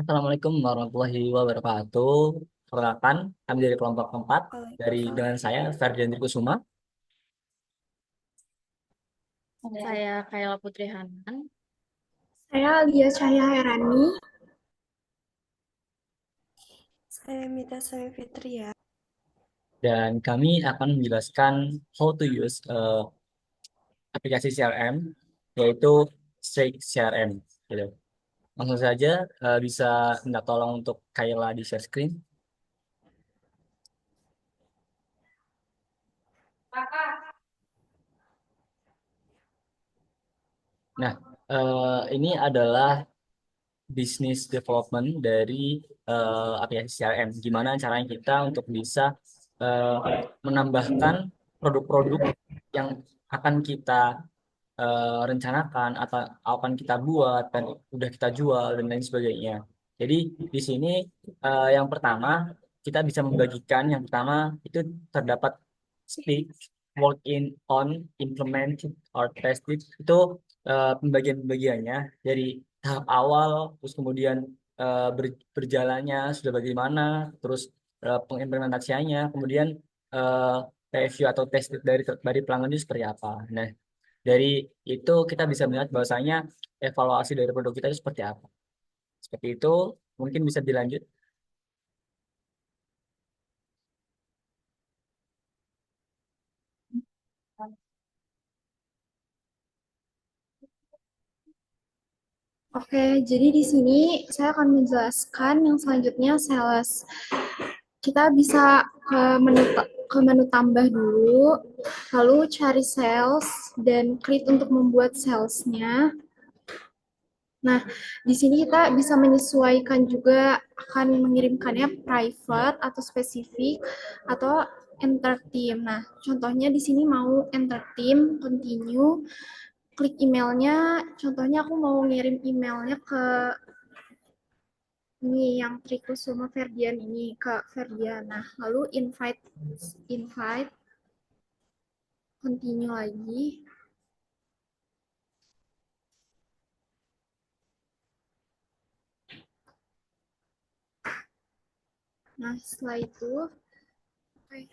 Assalamualaikum warahmatullahi wabarakatuh. Perkenalkan, kami dari kelompok 4 dari Waalaikumsalam. dengan saya Ferdian Kusuma Saya Kayla Putri Hanan. Saya Lia Cahya Herani. Saya Mita Sami Fitria. dan kami akan menjelaskan how to use aplikasi CRM yaitu Straight CRM. Gitu. Langsung saja bisa minta tolong untuk Kayla di share screen. Nah, ini adalah business development dari aplikasi CRM. Gimana caranya kita untuk bisa eh, menambahkan produk-produk yang akan kita rencanakan atau akan kita buat dan udah kita jual dan lain sebagainya. Jadi di sini yang pertama kita bisa membagikan yang pertama itu terdapat speak, work in, on, implement, or test it. Itu pembagian-pembagiannya dari tahap awal, terus kemudian berjalannya sudah bagaimana, terus pengimplementasiannya, kemudian eh, review atau test it dari pelanggan itu seperti apa. Nah, dari itu kita bisa melihat bahwasanya evaluasi dari produk kita itu seperti apa. Seperti itu, mungkin bisa dilanjut. Oke, jadi di sini saya akan menjelaskan yang selanjutnya sales. Kita bisa ke menu tambah dulu, lalu cari sales dan klik untuk membuat salesnya. Nah, di sini kita bisa menyesuaikan juga akan mengirimkannya private atau spesifik atau enter team. Nah, contohnya di sini mau enter team, continue, klik emailnya. Contohnya aku mau ngirim emailnya ke ini yang Trikusuma Ferdian ini ke Ferdian. Nah, lalu invite, continue lagi. Nah, setelah itu, okay.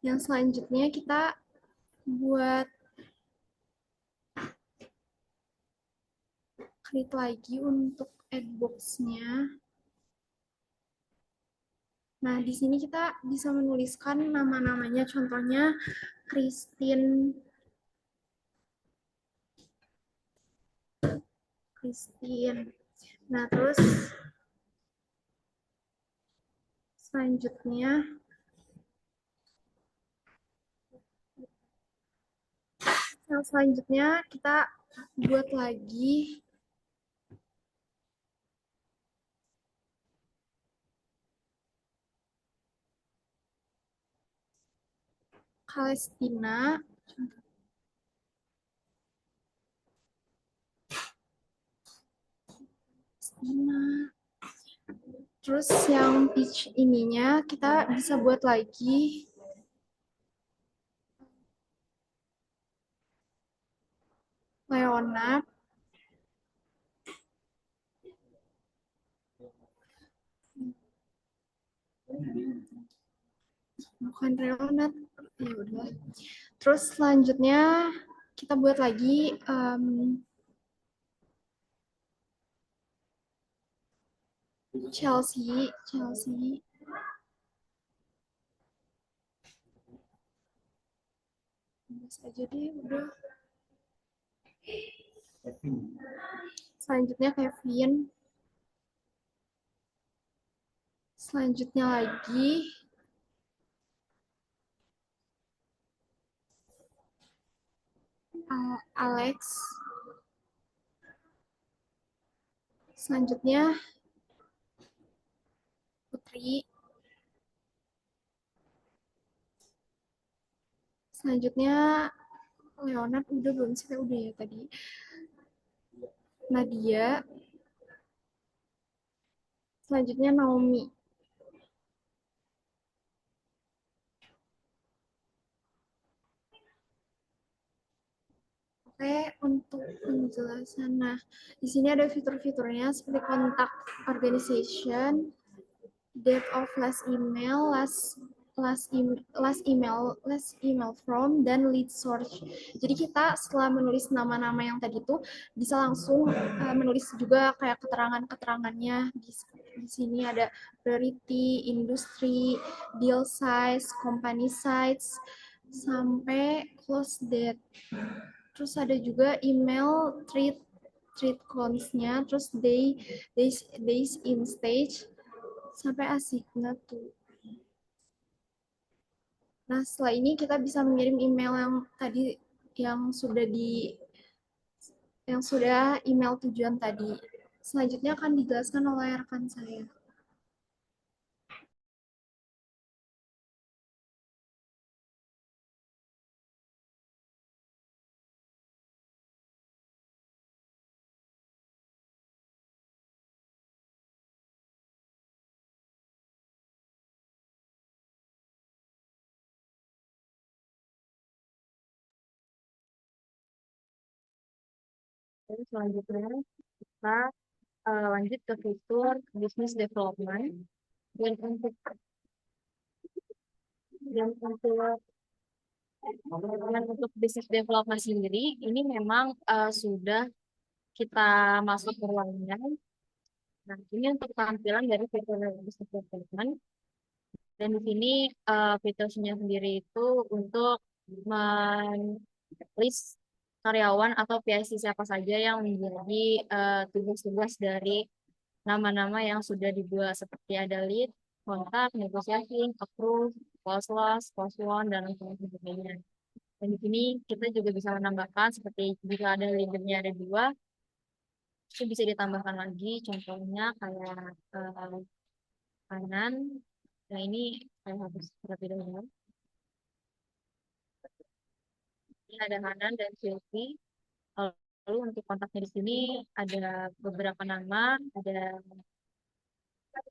Yang selanjutnya kita buat klik lagi untuk adbox-nya. Nah, di sini kita bisa menuliskan nama-namanya, contohnya Christine, Christine. Nah, terus selanjutnya, kita buat lagi Palestina. Terus yang pitch ininya kita bisa buat lagi Leonard, bukan Leonard, ya udah. Terus selanjutnya kita buat lagi Chelsea. Bebas aja deh, udah. Selanjutnya Kevin. Selanjutnya lagi Alex. Selanjutnya Putri. Selanjutnya Leonard udah belum sih? Udah ya tadi. Nadia. Selanjutnya Naomi. Oke, untuk penjelasan. Nah, di sini ada fitur-fiturnya seperti kontak organization, date of last email, last email from, dan lead source. Jadi kita setelah menulis nama-nama yang tadi itu bisa langsung menulis juga kayak keterangan-keterangannya. Di sini ada priority, industry, deal size, company size, sampai close date. Terus ada juga email treat counts-nya, terus days in stage, sampai assignate. Nah, setelah ini kita bisa mengirim email yang tadi yang sudah di yang sudah email tujuan tadi. Selanjutnya akan dijelaskan oleh rekan saya. Dan selanjutnya kita lanjut ke fitur business development. Dan untuk dan untuk dan untuk business development sendiri, ini memang sudah kita masuk ke ruangnya. Nah, ini untuk tampilan dari fitur business development. Dan di sini fiturnya sendiri itu untuk list karyawan atau PIC siapa saja yang menjadi tugas-tugas dari nama-nama yang sudah dibuat seperti ada lead, kontak, negosiasi, approve, close loss, close one, dan lain sebagainya. Dan di sini kita juga bisa menambahkan seperti jika ada leadernya ada dua, itu bisa ditambahkan lagi. Contohnya kayak kanan. Nah ini saya harus terlebih dahulu. Ini ada Hanan dan Silvi. Lalu untuk kontaknya di sini ada beberapa nama, ada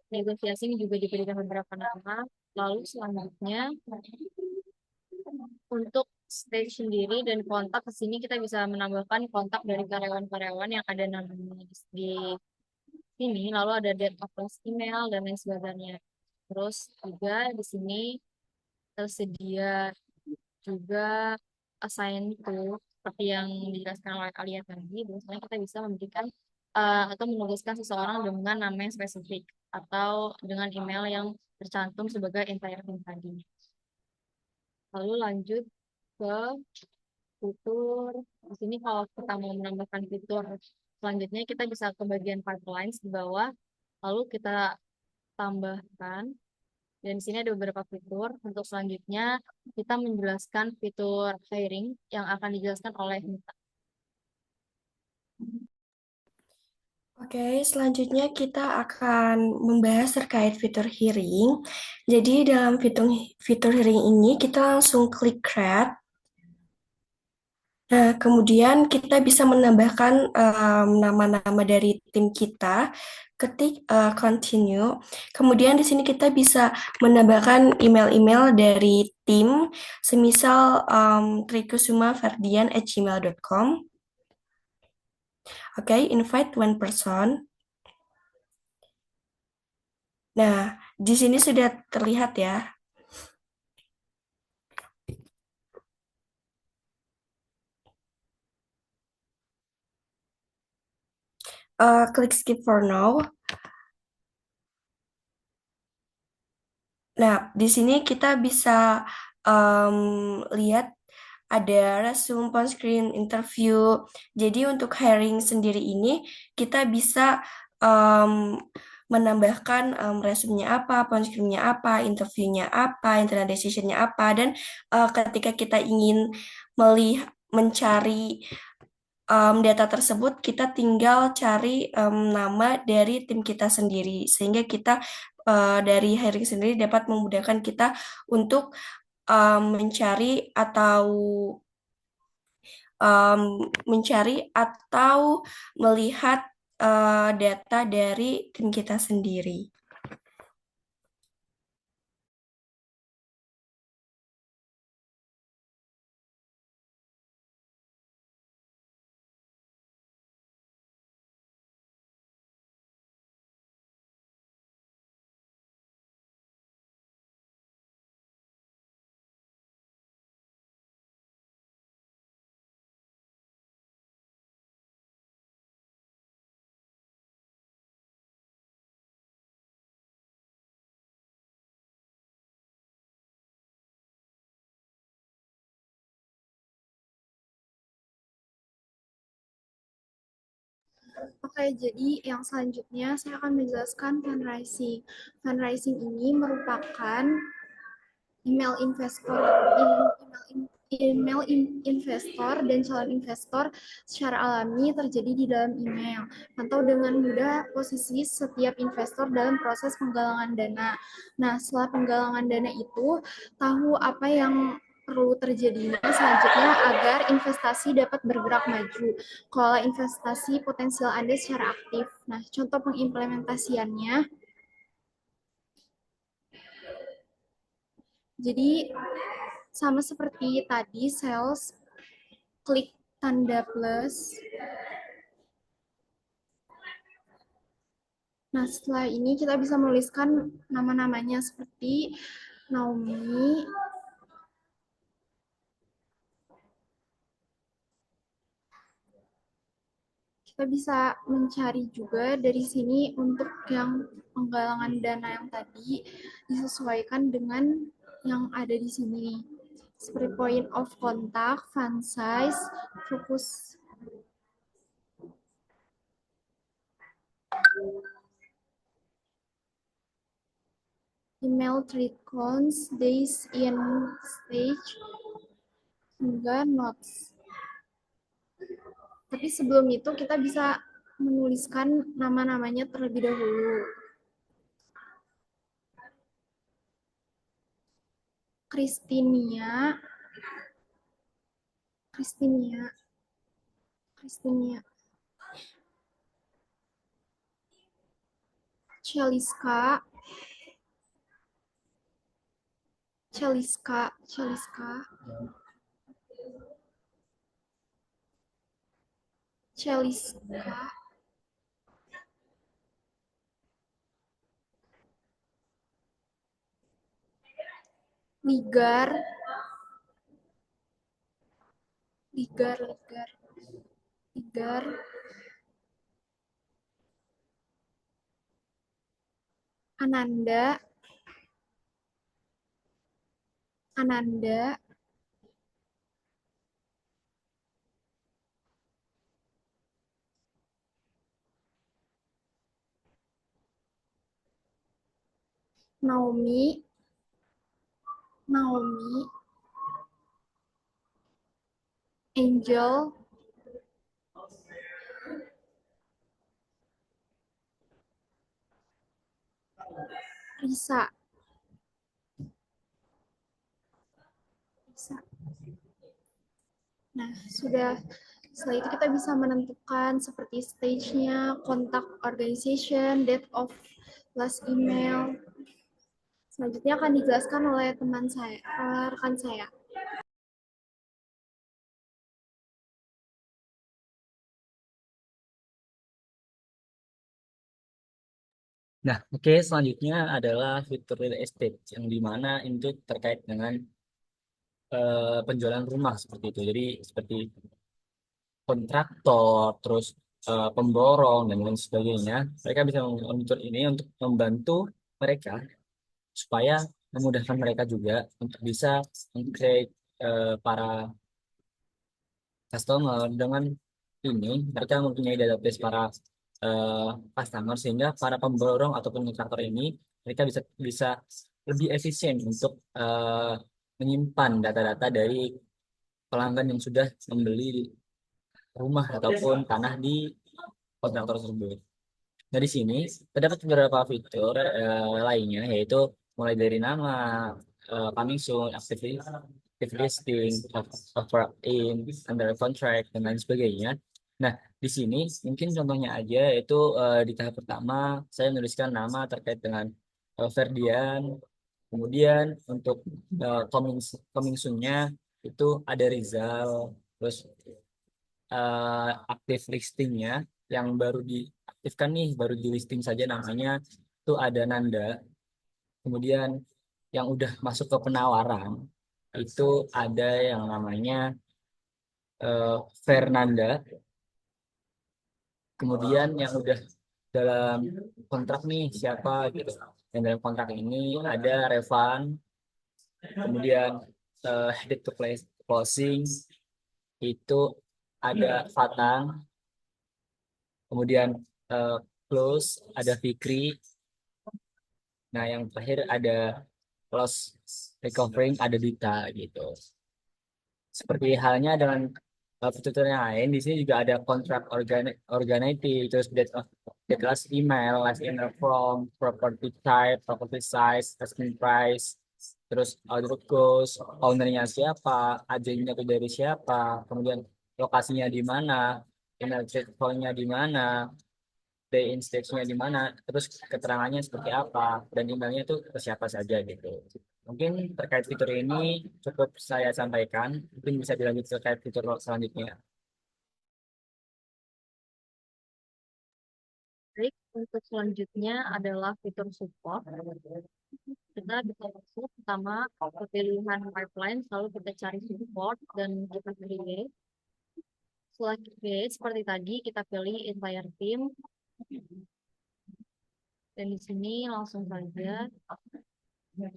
negosiasi ini juga diberikan beberapa nama. Lalu selanjutnya untuk stage sendiri dan kontak ke sini kita bisa menambahkan kontak dari karyawan-karyawan yang ada namanya di sini. Lalu ada date of last email dan lain sebagainya. Terus juga di sini tersedia juga assign to seperti yang dijelaskan oleh kalian tadi, biasanya kita bisa memberikan atau menuliskan seseorang dengan nama yang spesifik atau dengan email yang tercantum sebagai entire name tadi. Lalu lanjut ke fitur. Di sini kalau kita mau menambahkan fitur selanjutnya kita bisa ke bagian pipelines di bawah. Lalu kita tambahkan. Dan di sini ada beberapa fitur. Untuk selanjutnya, kita menjelaskan fitur hiring yang akan dijelaskan oleh Nita. Oke, selanjutnya kita akan membahas terkait fitur hearing. Jadi dalam fitur hearing ini kita langsung klik create. Nah, kemudian kita bisa menambahkan nama-nama dari tim kita, ketik continue. Kemudian di sini kita bisa menambahkan email-email dari tim, semisal trikusuma@gmail.com. Oke, invite one person. Nah, di sini sudah terlihat ya. Klik skip for now. Nah, di sini kita bisa lihat ada resume, phone screen, interview. Jadi untuk hiring sendiri ini kita bisa menambahkan resume-nya apa, phone screen-nya apa, interview-nya apa, internet decision-nya apa, dan ketika kita ingin mencari data tersebut, kita tinggal cari nama dari tim kita sendiri, sehingga kita dari hiring sendiri dapat memudahkan kita untuk mencari atau melihat data dari tim kita sendiri. Oke, jadi yang selanjutnya saya akan menjelaskan fundraising. Fundraising ini merupakan email investor, investor dan calon investor secara alami terjadi di dalam email. Pantau dengan mudah posisi setiap investor dalam proses penggalangan dana. Nah, setelah penggalangan dana itu, tahu apa yang perlu terjadinya selanjutnya agar investasi dapat bergerak maju. Kelola investasi potensial Anda secara aktif. Nah, contoh pengimplementasiannya. Jadi sama seperti tadi sales, klik tanda plus. Nah, setelah ini kita bisa menuliskan nama-namanya seperti Naomi. Kita bisa mencari juga dari sini untuk yang penggalangan dana yang tadi disesuaikan dengan yang ada di sini. Seperti point of contact, fund size, fokus email thread counts, days in stage, hingga notes. Tapi sebelum itu kita bisa menuliskan nama-namanya terlebih dahulu. Kristinia, Kristinia, Kristinia, Celiska, Celiska, Celiska, Celiska, Ligar, Ligar, Ligar, Ligar, Ananda, Ananda, Naomi, Naomi, Angel, Risa, Risa. Nah, sudah setelah itu kita bisa menentukan seperti stage-nya, kontak organization, date of last email. Selanjutnya akan dijelaskan oleh teman saya, rekan saya. Nah, oke, selanjutnya adalah fitur real estate yang dimana itu terkait dengan penjualan rumah seperti itu. Jadi seperti kontraktor, terus pemborong dan lain sebagainya. Mereka bisa menggunakan fitur ini untuk membantu mereka supaya memudahkan mereka juga untuk bisa mengcreate para customer dengan ini mereka mempunyai database para eh, customer sehingga para pemborong ataupun kontraktor ini mereka bisa bisa lebih efisien untuk menyimpan data-data dari pelanggan yang sudah membeli rumah ataupun tanah di kontraktor tersebut. Nah, di sini terdapat beberapa fitur lainnya yaitu mulai dari nama, coming soon, active listing, offer in, under contract, dan lain sebagainya. Nah, di sini mungkin contohnya aja yaitu di tahap pertama saya menuliskan nama terkait dengan Ferdian. Kemudian untuk coming soon-nya itu ada Rizal, terus aktif listingnya yang baru diaktifkan nih, baru di listing saja namanya itu ada Nanda. Kemudian yang udah masuk ke penawaran itu ada yang namanya Fernanda. Kemudian yang udah dalam kontrak nih siapa gitu. Yang dalam kontrak ini ada Revan. Kemudian headed to closing itu ada Fatang. kemudian close ada Fikri. Nah, yang terakhir ada close recovering ada Dita gitu. Seperti halnya dengan fitur yang lain, di sini juga ada kontrak organity, terus details email, last email from, property type, property size, asking price, terus order cost, ownernya siapa, agennya itu dari siapa, kemudian lokasinya di mana, email phone-nya di mana, day in stage-nya di mana, terus keterangannya seperti apa, dan emailnya itu ke siapa saja gitu. Mungkin terkait fitur ini cukup saya sampaikan, mungkin bisa dilanjut terkait fitur selanjutnya. Baik, untuk selanjutnya adalah fitur support. Kita bisa masuk pertama ke pilihan pipeline, lalu kita cari support dan kita create. Setelah create, seperti tadi, kita pilih entire team. Dan di sini langsung saja nah,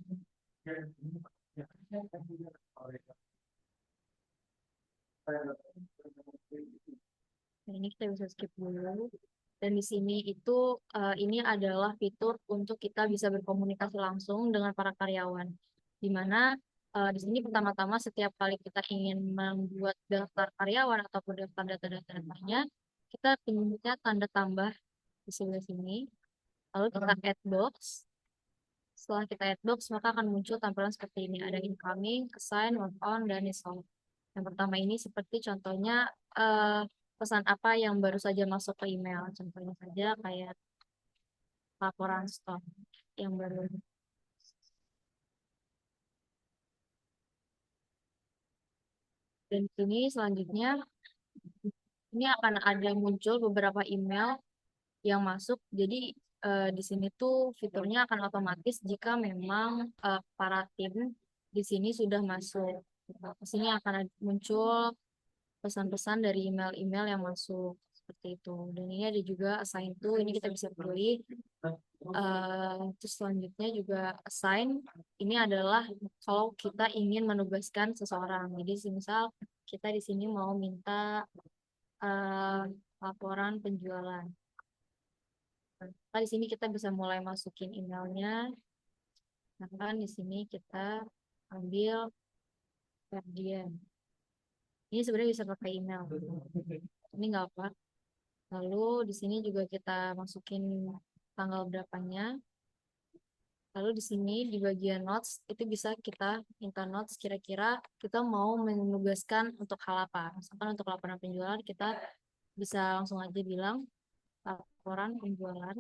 ini kita bisa skip dulu. Dan di sini itu ini adalah fitur untuk kita bisa berkomunikasi langsung dengan para karyawan. Di mana di sini pertama-tama setiap kali kita ingin membuat daftar karyawan ataupun daftar data-datanya, kita pencet tanda tambah di sebelah sini. Lalu kita add box. Setelah kita add box, maka akan muncul tampilan seperti ini. Ada incoming, assign, work on, dan resolve. Yang pertama ini seperti contohnya pesan apa yang baru saja masuk ke email. Contohnya saja kayak laporan stok yang baru. Dan ini selanjutnya, ini akan ada muncul beberapa email yang masuk. Jadi di sini tuh fiturnya akan otomatis jika memang para tim di sini sudah masuk. Di sini akan muncul pesan-pesan dari email-email yang masuk seperti itu. Dan ini ada juga assign to, ini kita bisa pilih. Terus selanjutnya juga assign, ini adalah kalau kita ingin menugaskan seseorang. Jadi misal kita di sini mau minta laporan penjualan. Nah, di sini kita bisa mulai masukin emailnya. Nah, kan di sini kita ambil Ferdian. Ini sebenarnya bisa pakai email. Ini nggak apa. Lalu di sini juga kita masukin tanggal berapanya. Lalu di sini di bagian notes itu bisa kita minta notes kira-kira kita mau menugaskan untuk hal apa. Misalkan untuk laporan penjualan kita bisa langsung aja bilang laporan penjualan.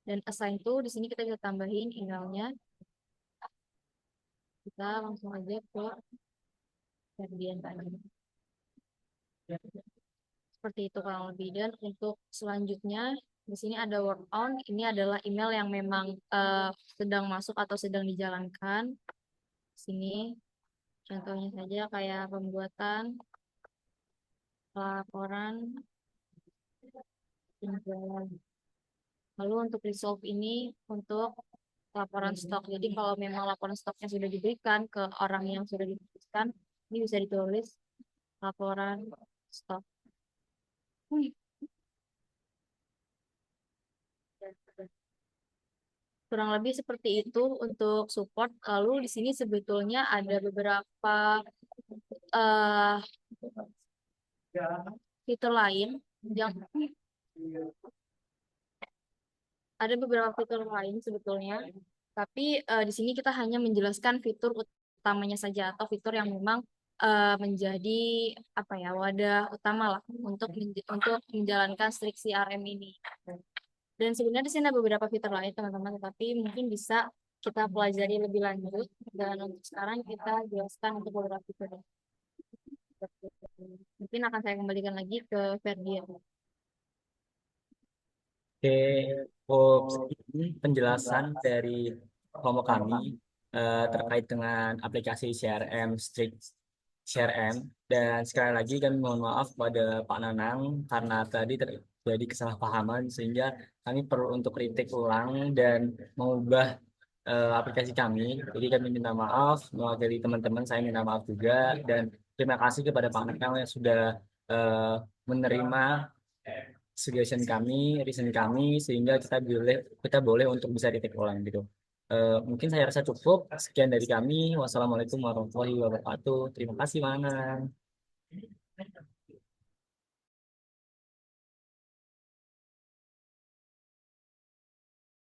Dan assign to di sini kita bisa tambahin emailnya. Kita langsung aja ke Ferdian tadi. Seperti itu kurang lebih. Dan untuk selanjutnya di sini ada work on. Ini adalah email yang memang sedang masuk atau sedang dijalankan. Sini contohnya saja kayak pembuatan laporan penjualan. Lalu untuk resolve ini untuk laporan stok. Jadi kalau memang laporan stoknya sudah diberikan ke orang yang sudah diberikan, ini bisa ditulis laporan stok. Kurang lebih seperti itu untuk support. Lalu di sini sebetulnya ada beberapa uh, fitur lain yang ada beberapa fitur lain sebetulnya. Tapi di sini kita hanya menjelaskan fitur utamanya saja atau fitur yang memang menjadi apa ya wadah utama lah untuk menjalankan Strik CRM ini. Dan sebenarnya di sini ada beberapa fitur lain teman-teman, tapi mungkin bisa kita pelajari lebih lanjut. Dan untuk sekarang kita jelaskan untuk beberapa fitur. Mungkin akan saya kembalikan lagi ke Ferdian. Oke, sekian penjelasan dari kelompok kami terkait dengan aplikasi CRM Strict CRM. Dan sekali lagi kami mohon maaf kepada Pak Nanang karena tadi terjadi kesalahpahaman sehingga kami perlu untuk retake ulang dan mengubah aplikasi kami. Jadi kami minta maaf, mewakili teman-teman saya minta maaf juga, dan terima kasih kepada Pak Nanang yang sudah menerima suggestion kami, reason kami, sehingga kita boleh untuk bisa retake ulang gitu. Mungkin saya rasa cukup. Sekian dari kami. Wassalamualaikum warahmatullahi wabarakatuh. Terima kasih, Mana.